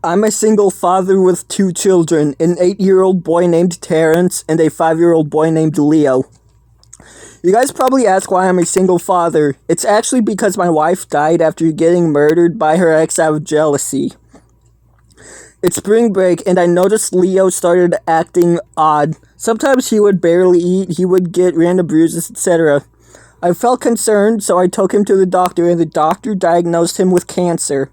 I'm a single father with 2 children, an 8-year-old boy named Terrence and a 5-year-old boy named Leo. You guys probably ask why I'm a single father. It's actually because my wife died after getting murdered by her ex out of jealousy. It's spring break and I noticed Leo started acting odd. Sometimes he would barely eat, he would get random bruises, etc. I felt concerned, so I took him to the doctor and the doctor diagnosed him with cancer.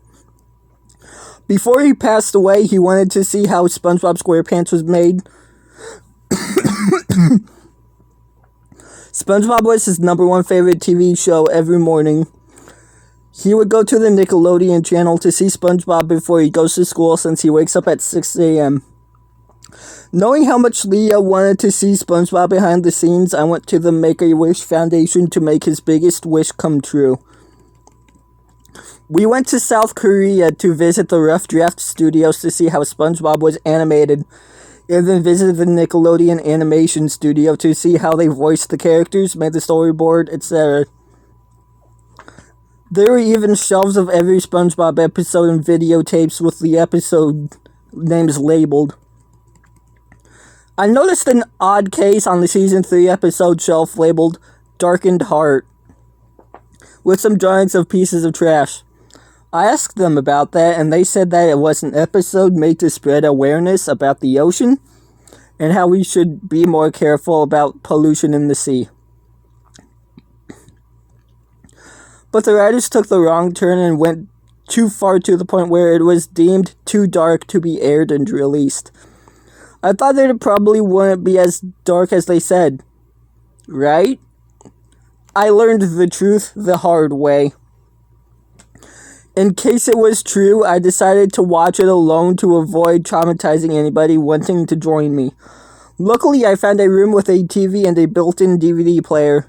Before he passed away, he wanted to see how SpongeBob SquarePants was made. SpongeBob was his #1 favorite TV show every morning. He would go to the Nickelodeon channel to see SpongeBob before he goes to school since he wakes up at 6 a.m. Knowing how much Leo wanted to see SpongeBob behind the scenes, I went to the Make-A-Wish Foundation to make his biggest wish come true. We went to South Korea to visit the Rough Draft Studios to see how SpongeBob was animated, and then visited the Nickelodeon Animation Studio to see how they voiced the characters, made the storyboard, etc. There were even shelves of every SpongeBob episode and videotapes with the episode names labeled. I noticed an odd case on the Season 3 episode shelf labeled Darkened Heart, with some drawings of pieces of trash. I asked them about that, and they said that it was an episode made to spread awareness about the ocean and how we should be more careful about pollution in the sea. But the writers took the wrong turn and went too far to the point where it was deemed too dark to be aired and released. I thought that it probably wouldn't be as dark as they said, right? I learned the truth the hard way. In case it was true, I decided to watch it alone to avoid traumatizing anybody wanting to join me. Luckily, I found a room with a TV and a built-in DVD player.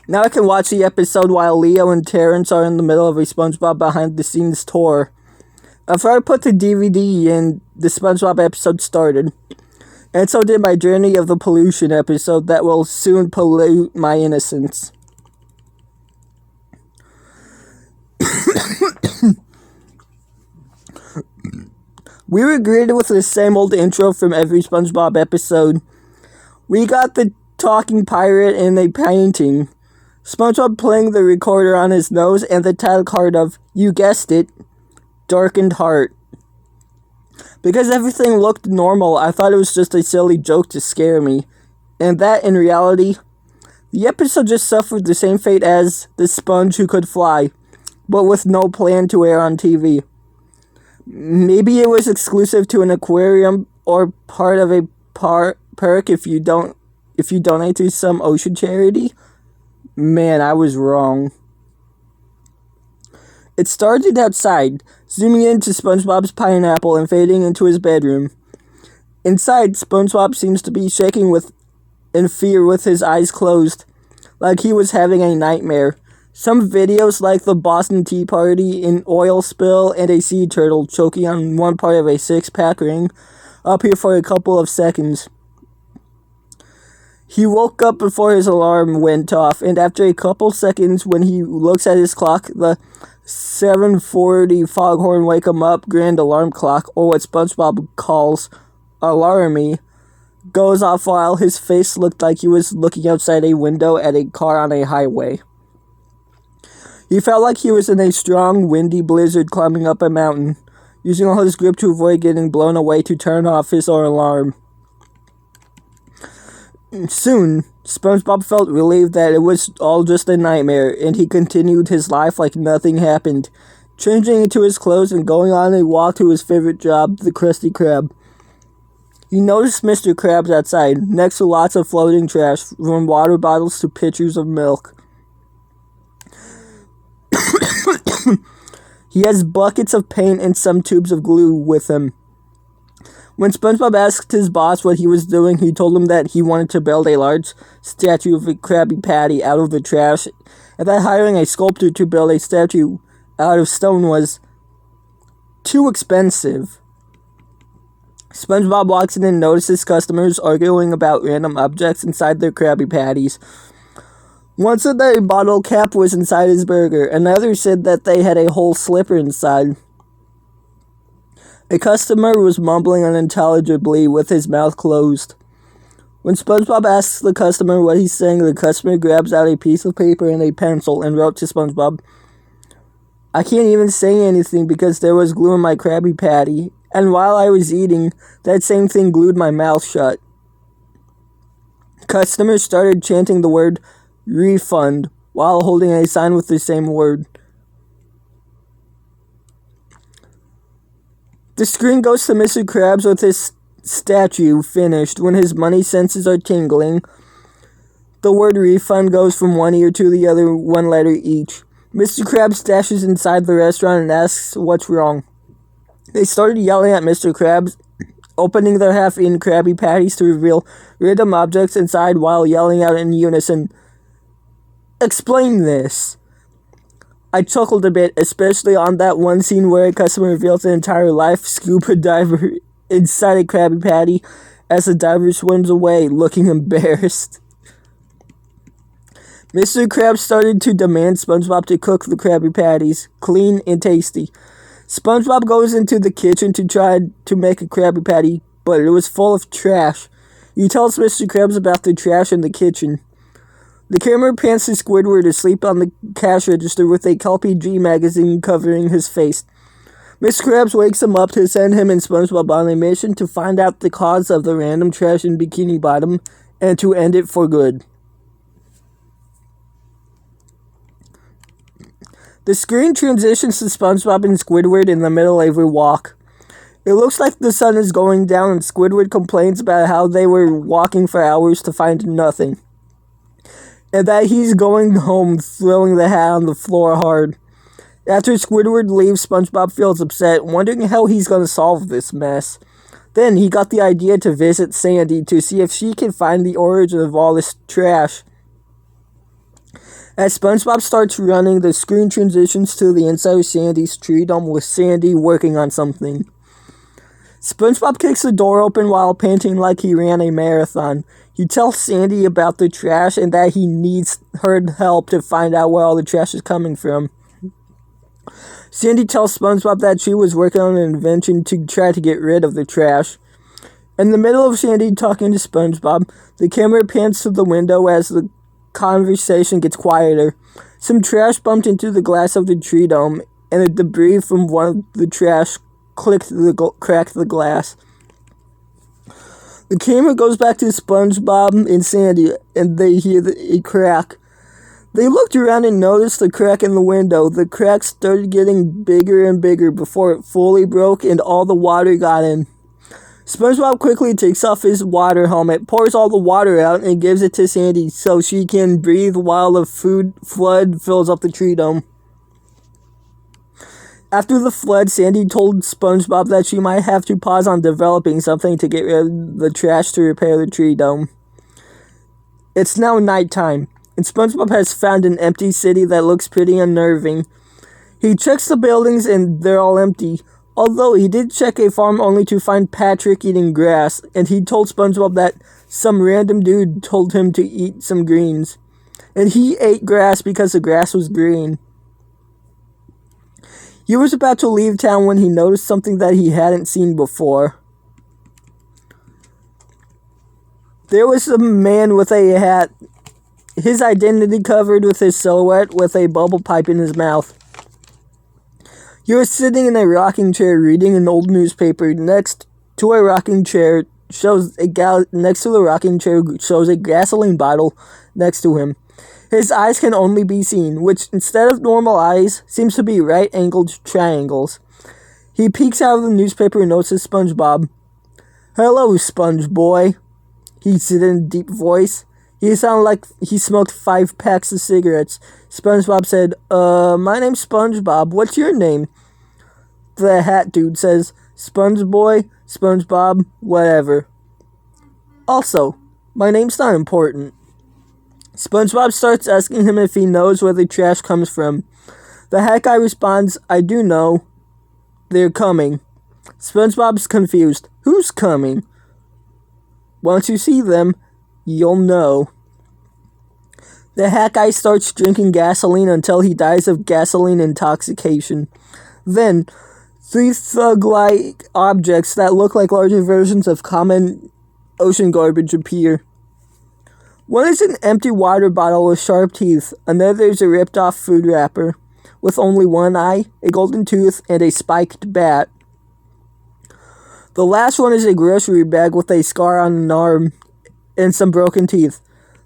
Now I can watch the episode while Leo and Terrence are in the middle of a SpongeBob behind-the-scenes tour. After I put the DVD in, the SpongeBob episode started. And so did my Journey of the Pollution episode that will soon pollute my innocence. We were greeted with the same old intro from every SpongeBob episode. We got the talking pirate in a painting, SpongeBob playing the recorder on his nose, and the title card of, you guessed it, Darkened Heart. Because everything looked normal, I thought it was just a silly joke to scare me. And that, in reality, the episode just suffered the same fate as The Sponge Who Could Fly, but with no plan to air on TV. Maybe it was exclusive to an aquarium or part of a perk if you donate to some ocean charity. Man, I was wrong. It started outside, zooming into SpongeBob's pineapple and fading into his bedroom. Inside, SpongeBob seems to be shaking in fear with his eyes closed, like he was having a nightmare. Some videos like the Boston Tea Party, an oil spill, and a sea turtle choking on one part of a 6-pack ring up here for a couple of seconds. He woke up before his alarm went off, and after a couple seconds when he looks at his clock, the 7:40 foghorn wake him up grand alarm clock, or what SpongeBob calls alarmy, goes off while his face looked like he was looking outside a window at a car on a highway. He felt like he was in a strong, windy blizzard climbing up a mountain, using all his grip to avoid getting blown away to turn off his alarm. Soon, SpongeBob felt relieved that it was all just a nightmare, and he continued his life like nothing happened, changing into his clothes and going on a walk to his favorite job, the Krusty Krab. He noticed Mr. Krabs outside, next to lots of floating trash, from water bottles to pitchers of milk. He has buckets of paint and some tubes of glue with him. When SpongeBob asked his boss what he was doing, he told him that he wanted to build a large statue of a Krabby Patty out of the trash, and that hiring a sculptor to build a statue out of stone was too expensive. SpongeBob walks in and notices customers arguing about random objects inside their Krabby Patties. One said that a bottle cap was inside his burger. Another said that they had a whole slipper inside. A customer was mumbling unintelligibly with his mouth closed. When SpongeBob asks the customer what he's saying, the customer grabs out a piece of paper and a pencil and wrote to SpongeBob, "I can't even say anything because there was glue in my Krabby Patty, and while I was eating, that same thing glued my mouth shut." Customers started chanting the word refund while holding a sign with the same word. The screen goes to Mr. Krabs with his statue finished. When his money senses are tingling, the word refund goes from one ear to the other, one letter each. Mr. Krabs dashes inside the restaurant and asks what's wrong. They started yelling at Mr. Krabs, opening their half-eaten Krabby Patties to reveal random objects inside while yelling out in unison, "Explain this!" I chuckled a bit, especially on that one scene where a customer reveals an entire life scuba diver inside a Krabby Patty as the diver swims away, looking embarrassed. Mr. Krabs started to demand SpongeBob to cook the Krabby Patties, clean and tasty. SpongeBob goes into the kitchen to try to make a Krabby Patty, but it was full of trash. He tells Mr. Krabs about the trash in the kitchen. The camera pans to Squidward asleep on the cash register with a Kelpie G magazine covering his face. Miss Krabs wakes him up to send him and SpongeBob on a mission to find out the cause of the random trash in Bikini Bottom and to end it for good. The screen transitions to SpongeBob and Squidward in the middle of a walk. It looks like the sun is going down and Squidward complains about how they were walking for hours to find nothing, and that he's going home throwing the hat on the floor hard. After Squidward leaves, SpongeBob feels upset, wondering how he's going to solve this mess. Then he got the idea to visit Sandy to see if she can find the origin of all this trash. As SpongeBob starts running, the screen transitions to the inside of Sandy's tree dome with Sandy working on something. SpongeBob kicks the door open while panting like he ran a marathon. He tells Sandy about the trash and that he needs her help to find out where all the trash is coming from. Sandy tells SpongeBob that she was working on an invention to try to get rid of the trash. In the middle of Sandy talking to SpongeBob, the camera pans to the window as the conversation gets quieter. Some trash bumped into the glass of the tree dome, and the debris from one of the trash cracked the glass. The camera goes back to SpongeBob and Sandy, and they hear a crack. They looked around and noticed the crack in the window. The crack started getting bigger and bigger before it fully broke and all the water got in. SpongeBob quickly takes off his water helmet, pours all the water out, and gives it to Sandy so she can breathe while the flood fills up the tree dome. After the flood, Sandy told SpongeBob that she might have to pause on developing something to get rid of the trash to repair the tree dome. It's now nighttime, and SpongeBob has found an empty city that looks pretty unnerving. He checks the buildings and they're all empty, although he did check a farm only to find Patrick eating grass, and he told SpongeBob that some random dude told him to eat some greens, and he ate grass because the grass was green. He was about to leave town when he noticed something that he hadn't seen before. There was a man with a hat, his identity covered with his silhouette with a bubble pipe in his mouth. He was sitting in a rocking chair reading an old newspaper. Next to the rocking chair shows a gasoline bottle next to him. His eyes can only be seen, which instead of normal eyes, seems to be right-angled triangles. He peeks out of the newspaper and notices SpongeBob. "Hello, Sponge Boy," he said in a deep voice. He sounded like he smoked 5 packs of cigarettes. SpongeBob said, my name's SpongeBob. What's your name?" The hat dude says, "Sponge Boy, SpongeBob, whatever. Also, my name's not important." SpongeBob starts asking him if he knows where the trash comes from. The hat guy responds, "I do know. They're coming." SpongeBob's confused. "Who's coming?" "Once you see them, you'll know." The hat guy starts drinking gasoline until he dies of gasoline intoxication. Then, Three thug-like objects that look like larger versions of common ocean garbage appear. One is an empty water bottle with sharp teeth. Another is a ripped-off food wrapper with only one eye, a golden tooth, and a spiked bat. The last one is a grocery bag with a scar on an arm and some broken teeth.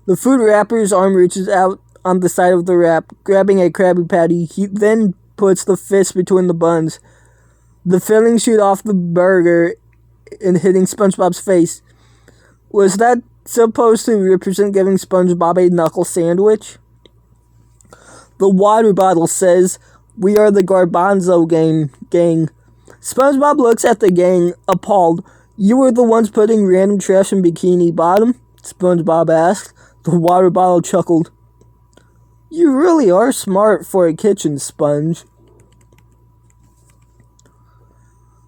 The food wrapper's arm reaches out on the side of the wrap, grabbing a Krabby Patty. He then puts the fist between the buns. The fillings shoot off the burger and hitting SpongeBob's face. Was that supposed to represent giving SpongeBob a knuckle sandwich? The water bottle says, "We are the Garbanzo gang." SpongeBob looks at the gang, appalled. "You were the ones putting random trash in Bikini Bottom?" SpongeBob asked. The water bottle chuckled. "You really are smart for a kitchen sponge."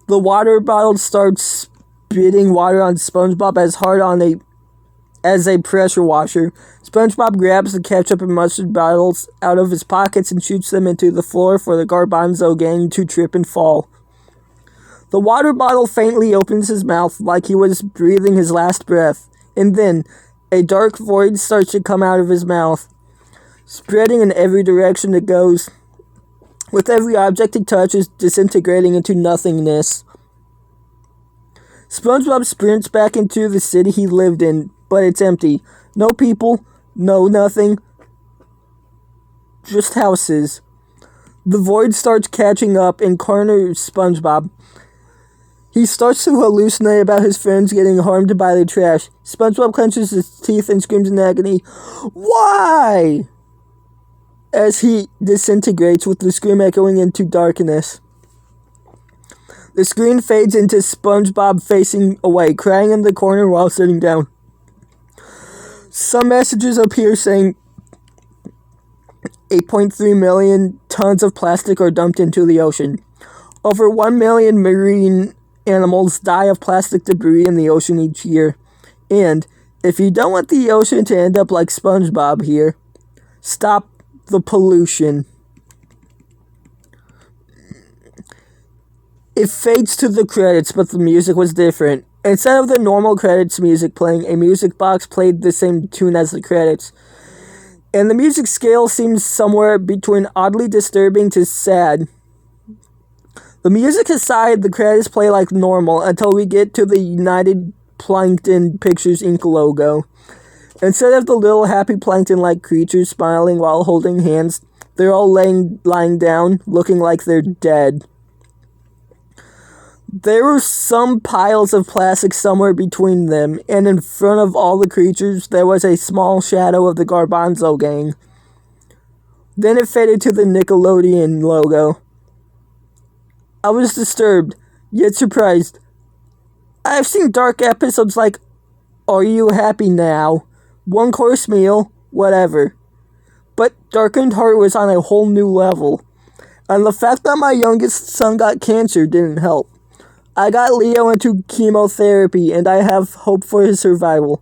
The water bottle starts spitting water on SpongeBob as hard as a pressure washer. SpongeBob grabs the ketchup and mustard bottles out of his pockets and shoots them into the floor for the Garbanzo gang to trip and fall. The water bottle faintly opens his mouth like he was breathing his last breath, and then a dark void starts to come out of his mouth, spreading in every direction it goes. With every object it touches disintegrating into nothingness. SpongeBob sprints back into the city he lived in, but it's empty. No people, no nothing, just houses. The void starts catching up and corners SpongeBob. He starts to hallucinate about his friends getting harmed by the trash. SpongeBob clenches his teeth and screams in agony, "Why?" as he disintegrates with the scream echoing into darkness. The screen fades into SpongeBob facing away, crying in the corner while sitting down. Some messages appear saying 8.3 million tons of plastic are dumped into the ocean. Over 1 million marine animals die of plastic debris in the ocean each year. And if you don't want the ocean to end up like SpongeBob here, stop the pollution. It fades to the credits, but the music was different. Instead of the normal credits music playing, a music box played the same tune as the credits. And the music scale seems somewhere between oddly disturbing to sad. The music aside, the credits play like normal until we get to the United Plankton Pictures Inc. logo. Instead of the little happy plankton-like creatures smiling while holding hands, they're all lying down, looking like they're dead. There were some piles of plastic somewhere between them, and in front of all the creatures, there was a small shadow of the Garbanzo gang. Then it faded to the Nickelodeon logo. I was disturbed, yet surprised. I've seen dark episodes like Are You Happy Now? One course meal, whatever. But Darkened Heart was on a whole new level. And the fact that my youngest son got cancer didn't help. I got Leo into chemotherapy, and I have hope for his survival.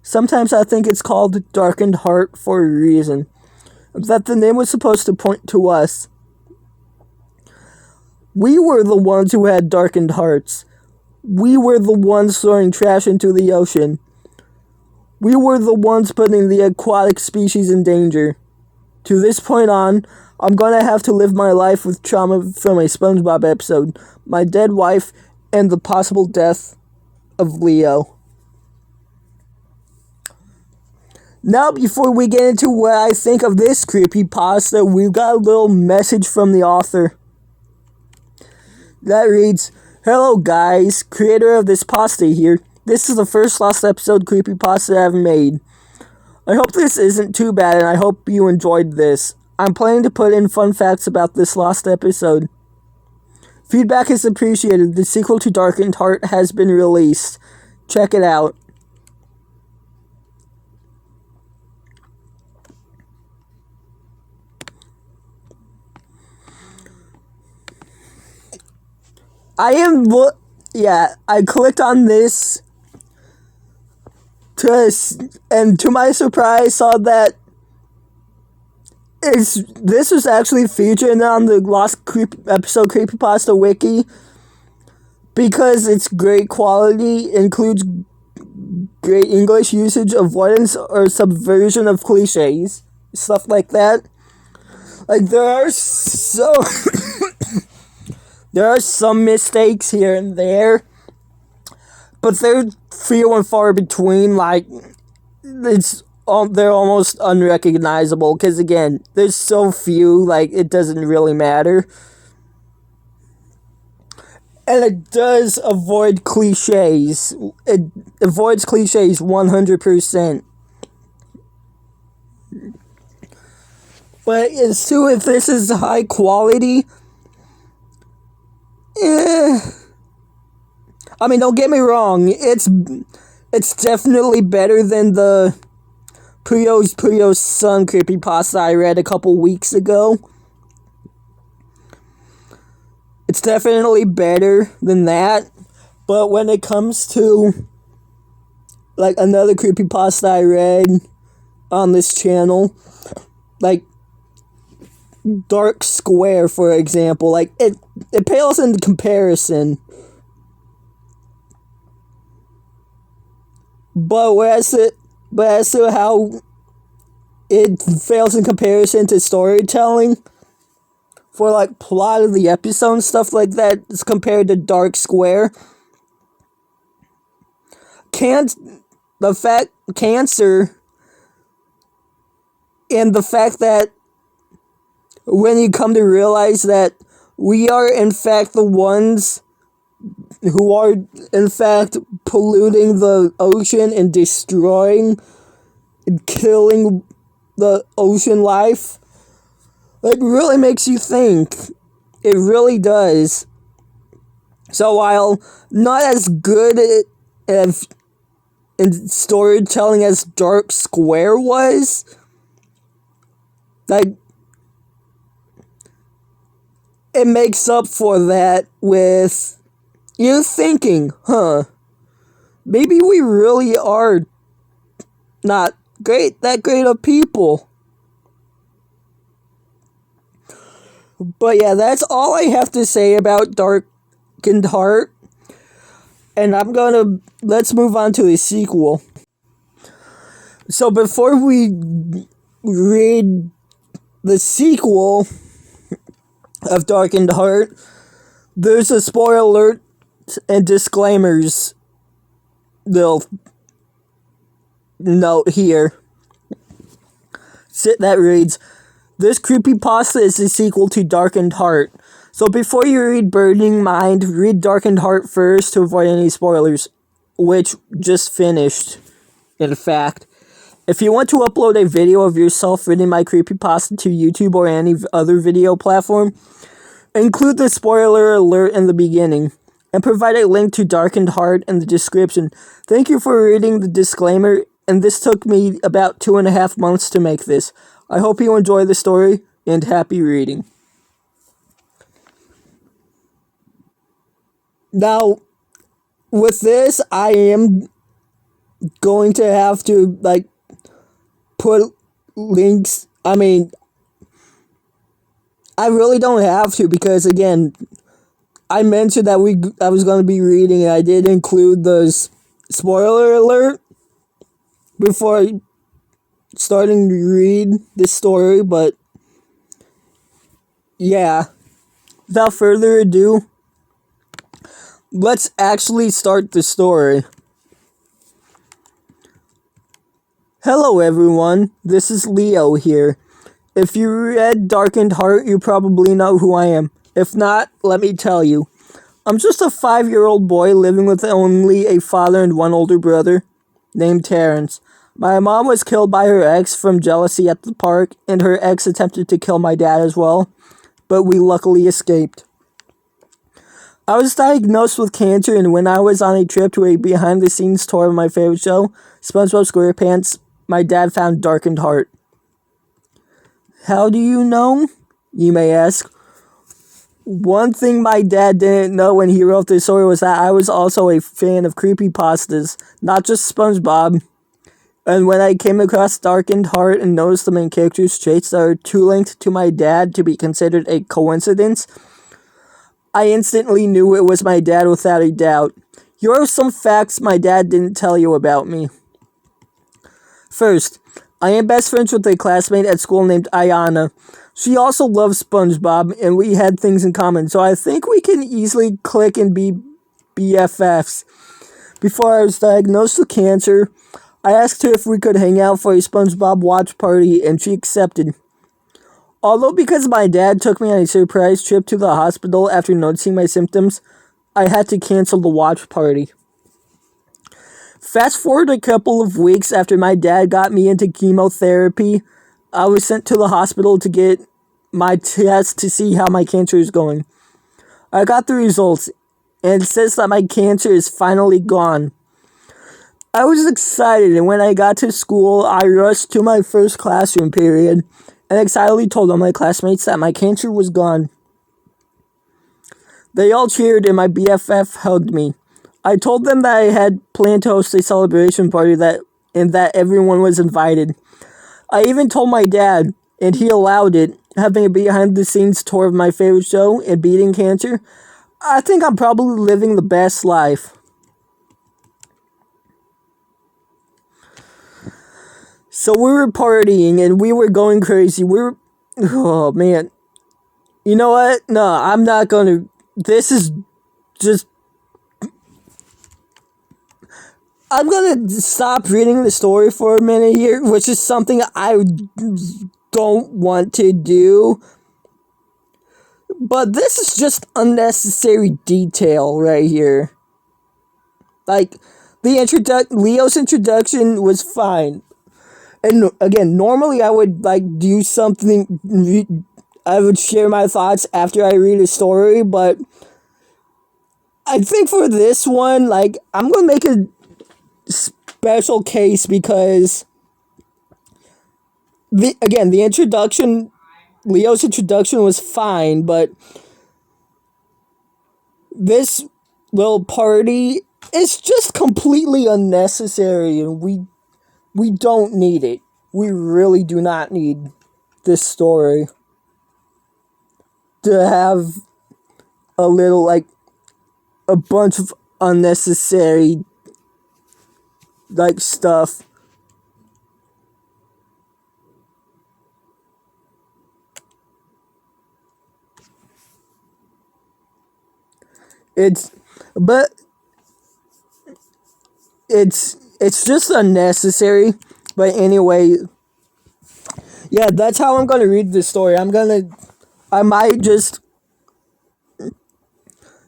Sometimes I think it's called Darkened Heart for a reason. That the name was supposed to point to us. We were the ones who had darkened hearts. We were the ones throwing trash into the ocean. We were the ones putting the aquatic species in danger. To this point on, I'm gonna have to live my life with trauma from a SpongeBob episode, my dead wife, and the possible death of Leo. Now, before we get into what I think of this creepypasta, we've got a little message from the author. That reads, "Hello guys, creator of this pasta here. This is the first lost episode creepypasta I've made. I hope this isn't too bad and I hope you enjoyed this. I'm planning to put in fun facts about this lost episode. Feedback is appreciated. The sequel to Darkened Heart has been released. Check it out." I clicked on this and to my surprise saw that this was actually featured on the Lost Episode Creepypasta wiki because it's great quality, includes great English usage, avoidance or subversion of cliches, stuff like that. Like, there are some mistakes here and there, but they're few and far between. Like, they're almost unrecognizable because, again, there's so few, like, it doesn't really matter. And it does avoid cliches. It avoids cliches 100%. But as to if this is high quality, I mean, don't get me wrong, it's definitely better than the Puyo's Son creepypasta I read a couple weeks ago. It's definitely better than that, but when it comes to, like, another creepypasta I read on this channel, like Dark Square, for example, like, it pales into comparison. But as to how it fails in comparison to storytelling, for, like, plot of the episode and stuff like that, as compared to Dark Square, cancer, and the fact that when you come to realize that we are, in fact, the ones who are, in fact, polluting the ocean and destroying and killing the ocean life, it really makes you think. It really does. So while not as good as in storytelling as Dark Square was, like, it makes up for that with you thinking, maybe we really are not that great of people. But yeah, that's all I have to say about Darkened Heart. And let's move on to the sequel. So before we read the sequel of Darkened Heart, there's a spoiler alert and disclaimers little note here. That reads, this creepypasta is the sequel to Darkened Heart. So before you read Burning Mind, read Darkened Heart first to avoid any spoilers, which just finished, in fact. If you want to upload a video of yourself reading my creepypasta to YouTube or any other video platform, include the spoiler alert in the beginning, and provide a link to Darkened Heart in the description. Thank you for reading the disclaimer, and this took me about 2.5 months to make this. I hope you enjoy the story, and happy reading. Now, with this, I am going to have to, like, put links. I mean, I really don't have to because, again, I mentioned that I was going to be reading, and I did include the spoiler alert before starting to read this story, but yeah, without further ado, let's actually start the story. Hello everyone, this is Leo here. If you read Darkened Heart, you probably know who I am. If not, let me tell you. I'm just a 5-year-old boy living with only a father and one older brother named Terrence. My mom was killed by her ex from jealousy at the park, and her ex attempted to kill my dad as well, but we luckily escaped. I was diagnosed with cancer, and when I was on a trip to a behind-the-scenes tour of my favorite show, SpongeBob SquarePants, my dad found Darkened Heart. How do you know? You may ask. One thing my dad didn't know when he wrote this story was that I was also a fan of creepypastas, not just SpongeBob. And when I came across Darkened Heart and noticed the main character's traits that are too linked to my dad to be considered a coincidence, I instantly knew it was my dad without a doubt. Here are some facts my dad didn't tell you about me. First, I am best friends with a classmate at school named Ayana. She also loves SpongeBob, and we had things in common, so I think we can easily click and be BFFs. Before I was diagnosed with cancer, I asked her if we could hang out for a SpongeBob watch party, and she accepted. Although because my dad took me on a surprise trip to the hospital after noticing my symptoms, I had to cancel the watch party. Fast forward a couple of weeks after my dad got me into chemotherapy, I was sent to the hospital to get my test to see how my cancer is going. I got the results, and it says that my cancer is finally gone. I was excited, and when I got to school, I rushed to my first classroom period and excitedly told all my classmates that my cancer was gone. They all cheered, and my BFF hugged me. I told them that I had planned to host a celebration party and that everyone was invited. I even told my dad, and he allowed it, having a behind-the-scenes tour of my favorite show and beating cancer. I think I'm probably living the best life. So we were partying and we were going crazy. Oh man. You know what? No, I'm not gonna. This is just. I'm gonna stop reading the story for a minute here, which is something I don't want to do. But this is just unnecessary detail right here. Like, Leo's introduction was fine. And again, normally I would do something. I would share my thoughts after I read a story, but I think for this one, I'm gonna make a special case because the introduction, Leo's introduction was fine, but this little party is just completely unnecessary, and we don't need it. We really do not need this story to have a bunch of unnecessary, stuff. It's just unnecessary. But anyway, yeah, that's how I'm gonna read this story. I might just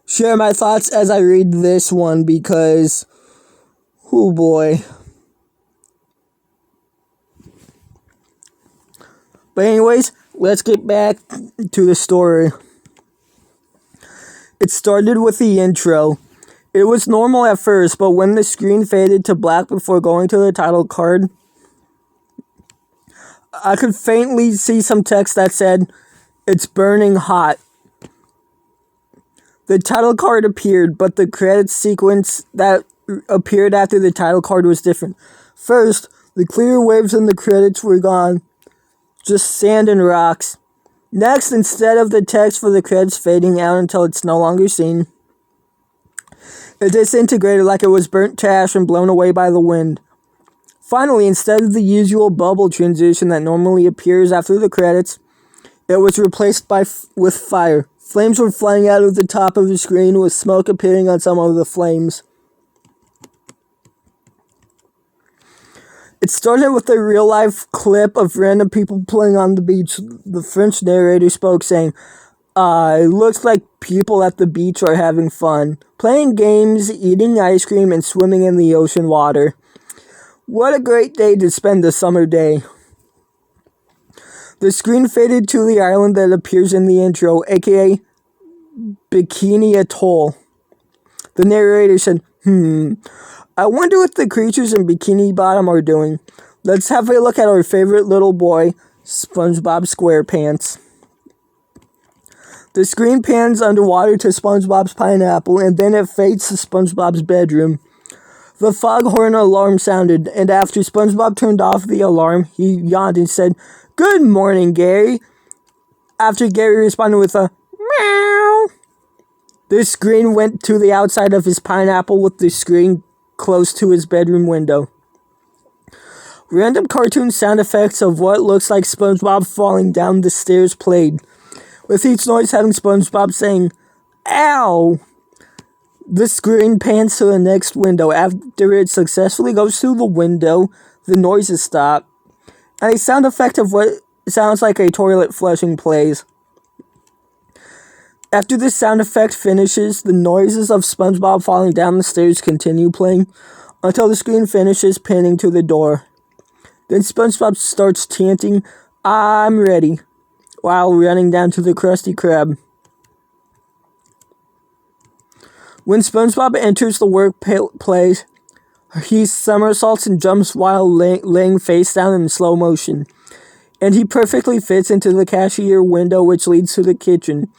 share my thoughts as I read this one because, oh boy. But anyways, let's get back to the story. It started with the intro. It was normal at first, but when the screen faded to black before going to the title card, I could faintly see some text that said, "It's burning hot." The title card appeared, but the credits sequence that appeared after the title card was different. First, the clear waves in the credits were gone. Just sand and rocks. Next, instead of the text for the credits fading out until it's no longer seen, it disintegrated like it was burnt to ash and blown away by the wind. Finally, instead of the usual bubble transition that normally appears after the credits, it was replaced with fire. Flames were flying out of the top of the screen, with smoke appearing on some of the flames. It started with a real-life clip of random people playing on the beach. The French narrator spoke, saying, "It looks like people at the beach are having fun, playing games, eating ice cream, and swimming in the ocean water. What a great day to spend a summer day." The screen faded to the island that appears in the intro, aka Bikini Atoll. The narrator said, "I wonder what the creatures in Bikini Bottom are doing. Let's have a look at our favorite little boy, SpongeBob SquarePants." The screen pans underwater to SpongeBob's pineapple, and then it fades to SpongeBob's bedroom. The foghorn alarm sounded, and after SpongeBob turned off the alarm, he yawned and said, "Good morning, Gary." After Gary responded with a meow, the screen went to the outside of his pineapple with the screen close to his bedroom window. Random cartoon sound effects of what looks like SpongeBob falling down the stairs played, with each noise having SpongeBob saying, "Ow!" The screen pans to the next window. After it successfully goes through the window, the noises stop, and a sound effect of what sounds like a toilet flushing plays. After this sound effect finishes, the noises of SpongeBob falling down the stairs continue playing until the screen finishes panning to the door. Then SpongeBob starts chanting, "I'm ready," while running down to the Krusty Krab. When SpongeBob enters the workplace, he somersaults and jumps while laying face down in slow motion, and he perfectly fits into the cashier window which leads to the kitchen,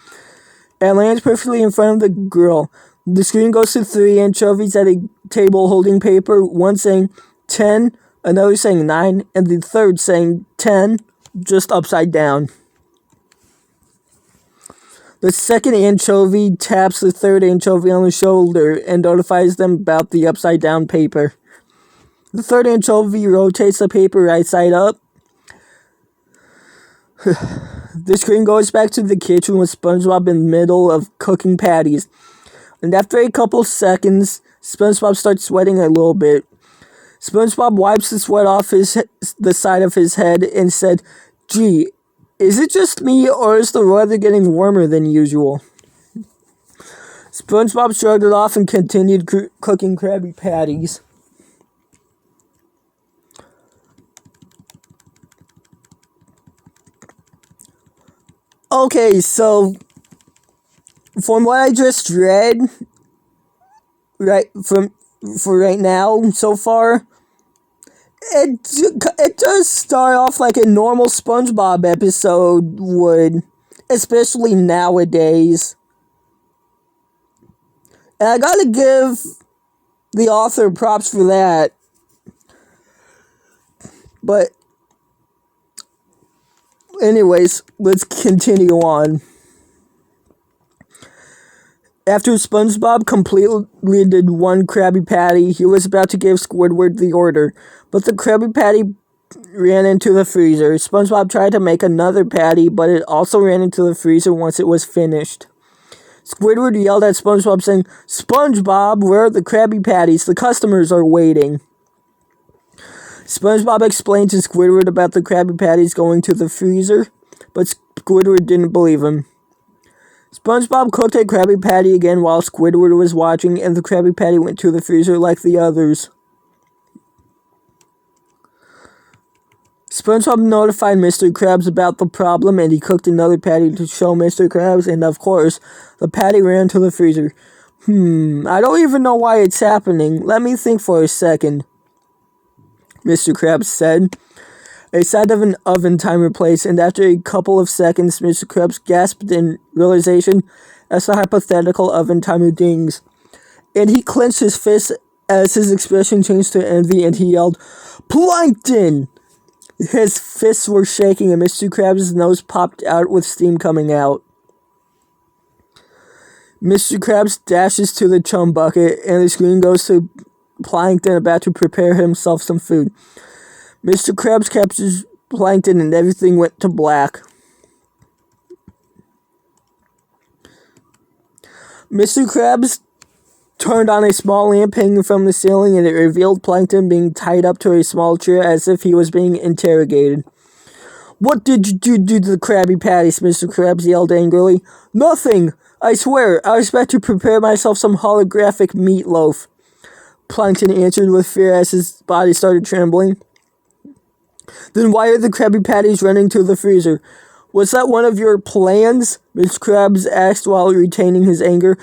and lands perfectly in front of the grill. The screen goes to 3 anchovies at a table holding paper, one saying 10, another saying 9, and the third saying 10, just upside down. The second anchovy taps the third anchovy on the shoulder and notifies them about the upside down paper. The third anchovy rotates the paper right side up. The screen goes back to the kitchen with SpongeBob in the middle of cooking patties. And after a couple seconds, SpongeBob starts sweating a little bit. SpongeBob wipes the sweat off the side of his head and said, "Gee, is it just me, or is the weather getting warmer than usual?" SpongeBob shrugged it off and continued cooking Krabby Patties. Okay, so from what I just read, for right now so far, it does start off like a normal SpongeBob episode would, especially nowadays. And I gotta give the author props for that. But anyways, let's continue on. After SpongeBob completed one Krabby Patty, he was about to give Squidward the order, but the Krabby Patty ran into the freezer. SpongeBob tried to make another patty, but it also ran into the freezer once it was finished. Squidward yelled at SpongeBob saying, "SpongeBob, where are the Krabby Patties? The customers are waiting." SpongeBob explained to Squidward about the Krabby Patties going to the freezer, but Squidward didn't believe him. SpongeBob cooked a Krabby Patty again while Squidward was watching, and the Krabby Patty went to the freezer like the others. SpongeBob notified Mr. Krabs about the problem, and he cooked another patty to show Mr. Krabs, and of course, the patty ran to the freezer. I don't even know why it's happening. Let me think for a second, Mr. Krabs said. A sound of an oven timer plays, and after a couple of seconds, Mr. Krabs gasped in realization as the hypothetical oven timer dings. And he clenched his fist as his expression changed to envy, and he yelled, "Plankton!" His fists were shaking, and Mr. Krabs' nose popped out with steam coming out. Mr. Krabs dashes to the chum bucket, and the screen goes to Plankton about to prepare himself some food. Mr. Krabs captures Plankton, and everything went to black. Mr. Krabs turned on a small lamp hanging from the ceiling, and it revealed Plankton being tied up to a small chair as if he was being interrogated. "What did you do to the Krabby Patties?" Mr. Krabs yelled angrily. "Nothing! I swear, I was about to prepare myself some holographic meatloaf," Plankton answered with fear as his body started trembling. "Then why are the Krabby Patties running to the freezer? Was that one of your plans?" Mr. Krabs asked while retaining his anger.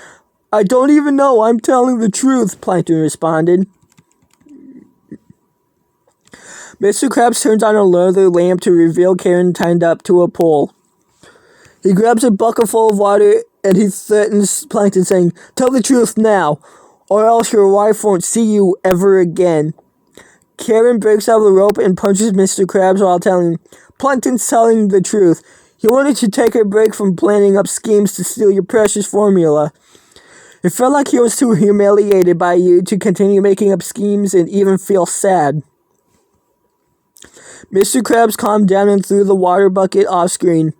"I don't even know, I'm telling the truth," Plankton responded. Mr. Krabs turns on a leather lamp to reveal Karen tied up to a pole. He grabs a bucket full of water and he threatens Plankton, saying, "Tell the truth now, or else your wife won't see you ever again. Karen breaks out of the rope and punches Mr. Krabs while telling Plankton's telling the truth. He wanted to take a break from planning up schemes to steal your precious formula. It felt like he was too humiliated by you to continue making up schemes and even feel sad. Mr. Krabs calmed down and threw the water bucket off screen.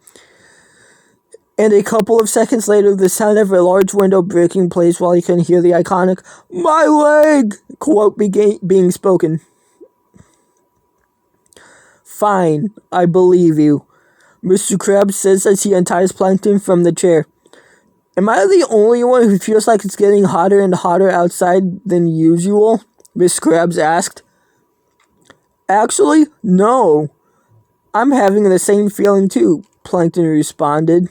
And a couple of seconds later, the sound of a large window breaking place while he couldn't hear the iconic "My leg" quote being spoken. Fine, I believe you, Mr. Krabs says as he unties Plankton from the chair. Am I the only one who feels like it's getting hotter and hotter outside than usual? Miss Krabs asked. Actually, no. I'm having the same feeling too, Plankton responded.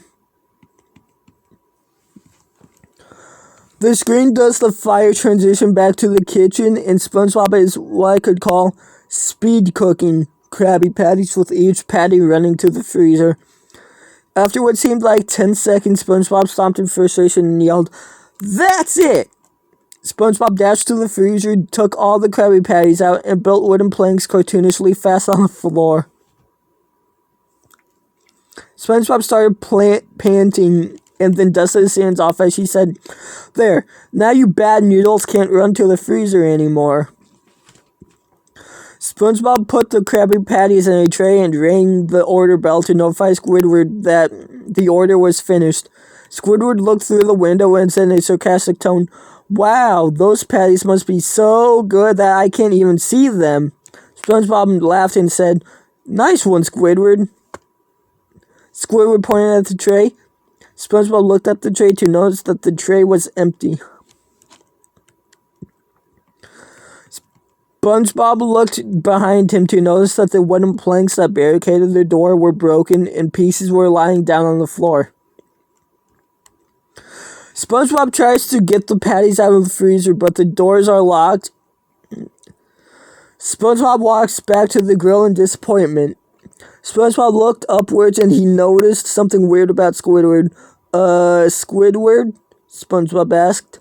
The screen does the fire transition back to the kitchen, and SpongeBob is what I could call speed cooking Krabby Patties with each patty running to the freezer. After what seemed like 10 seconds, SpongeBob stomped in frustration and yelled, "That's it!" SpongeBob dashed to the freezer, took all the Krabby Patties out, and built wooden planks cartoonishly fast on the floor. SpongeBob started panting and then dusted his hands off as she said, "There, now you bad noodles can't run to the freezer anymore." SpongeBob put the Krabby Patties in a tray and rang the order bell to notify Squidward that the order was finished. Squidward looked through the window and said in a sarcastic tone, "Wow, those patties must be so good that I can't even see them." SpongeBob laughed and said, "Nice one, Squidward." Squidward pointed at the tray. SpongeBob looked at the tray to notice that the tray was empty. SpongeBob looked behind him to notice that the wooden planks that barricaded the door were broken and pieces were lying down on the floor. SpongeBob tries to get the patties out of the freezer, but the doors are locked. SpongeBob walks back to the grill in disappointment. SpongeBob looked upwards and he noticed something weird about Squidward. Squidward?" SpongeBob asked.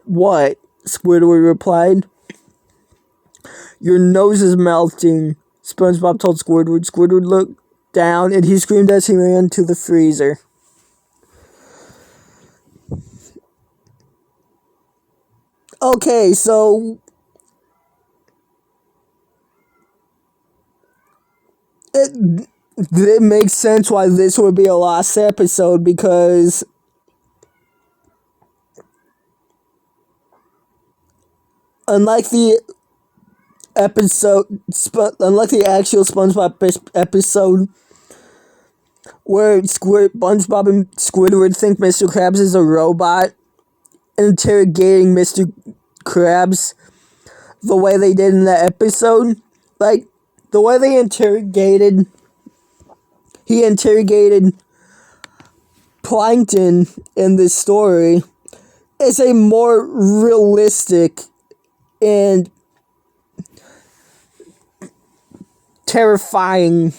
"What?" Squidward replied. "Your nose is melting," SpongeBob told Squidward. Squidward looked down and he screamed as he ran to the freezer. Okay, so it makes sense why this would be a lost episode, because unlike the actual SpongeBob episode where SpongeBob and Squidward think Mr. Krabs is a robot interrogating Mr. Krabs the way they did in that episode, like the way he interrogated Plankton in this story is a more realistic and terrifying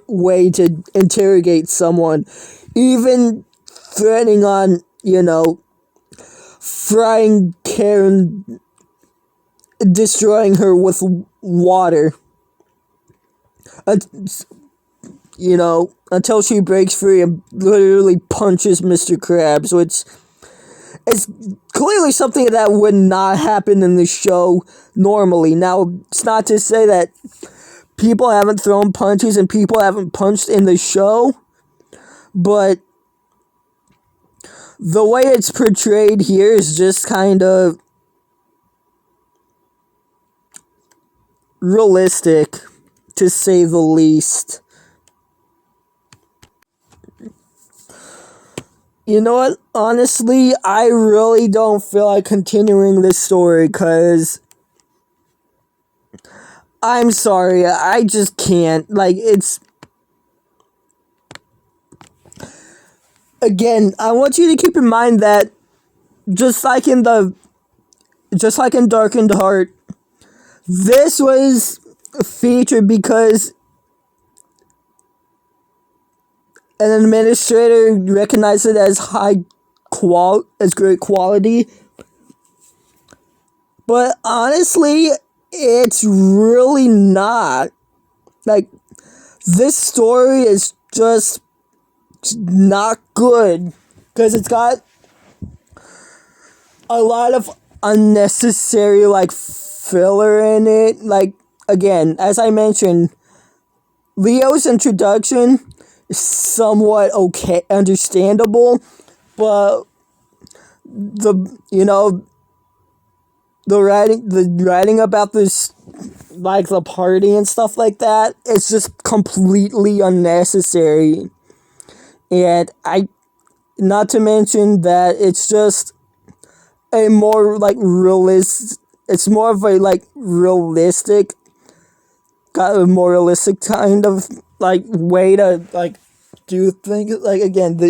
way to interrogate someone, even threatening on, frying Karen, destroying her with water, until she breaks free and literally punches Mr. Krabs, which is clearly something that would not happen in the show normally. Now, it's not to say that people haven't thrown punches and people haven't punched in the show, but the way it's portrayed here is just kind of realistic, to say the least. You know what? Honestly, I really don't feel like continuing this story, because I'm sorry, I just can't. It's... Again, I want you to keep in mind that just like in Darkened Heart, this was featured because an administrator recognized it as great quality But honestly, it's really not. Like, this story is just not good because it's got a lot of unnecessary like filler in it. Like, again, as I mentioned, Leo's introduction is somewhat okay, understandable, but the writing about this, like the party and stuff like that, it's just completely unnecessary. And not to mention that it's just a more like realist. It's more of a like realistic, got a more realistic kind of like way to like do things. Like, again, the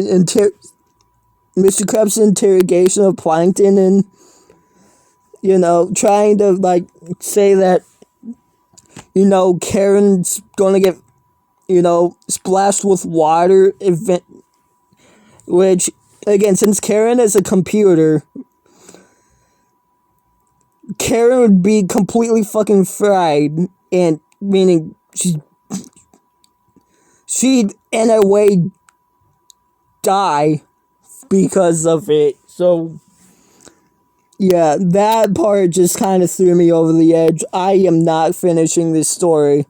Mr. Krabs' interrogation of Plankton, and trying to like say that Karen's gonna get splashed with water event, which, again, since Karen is a computer, Karen would be completely fucking fried, and meaning she'd in a way die because of it. So yeah, that part just kind of threw me over the edge. I am not finishing this story.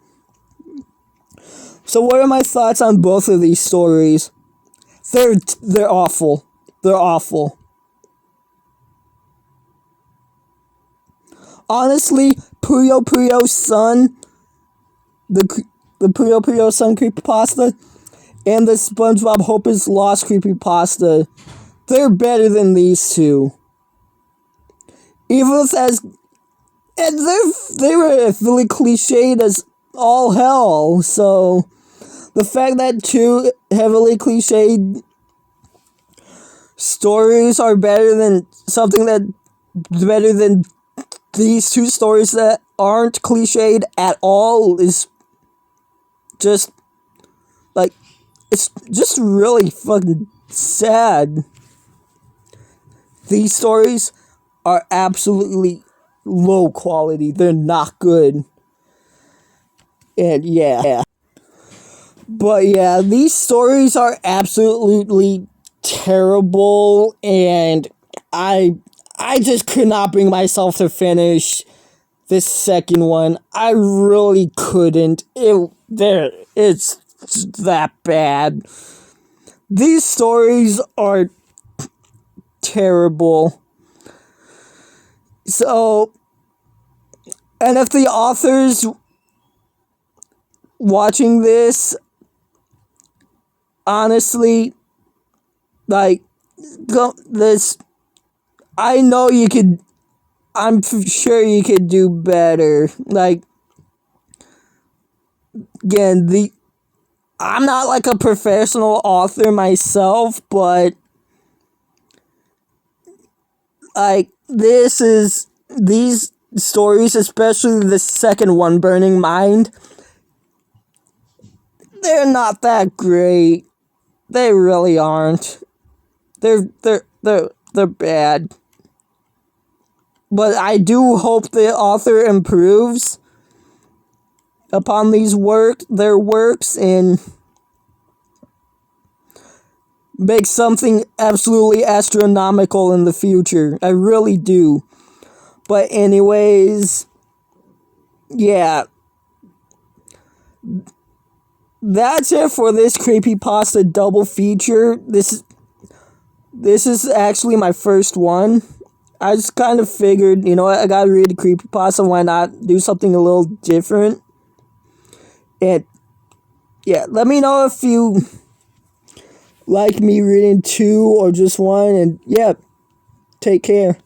So what are my thoughts on both of these stories? They're awful. They're awful. Honestly, Puyo Puyo Sun, the Puyo Puyo Sun creepypasta, and the SpongeBob Hope is Lost creepypasta, they're better than these two. Even if and they were really cliched as all hell. So the fact that two heavily cliched stories are better than these two stories that aren't cliched at all is just like, it's just really fucking sad. These stories are absolutely low quality. They're not good. And yeah. But yeah, these stories are absolutely terrible, and I just could not bring myself to finish this second one. I really couldn't. It's that bad. These stories are terrible. So, and if the authors watching this, honestly, like, this, I know you could, I'm sure you could do better. Like, again, I'm not like a professional author myself, but like, these stories, especially the second one, Burning Mind, they're not that great. They really aren't. They're bad. But I do hope the author improves upon their works, and make something absolutely astronomical in the future. I really do. But anyways, yeah. That's it for this creepypasta double feature. This is actually my first one. I just kind of figured, I gotta read the creepypasta, why not do something a little different? And yeah, let me know if you like me reading two or just one, and yeah, take care.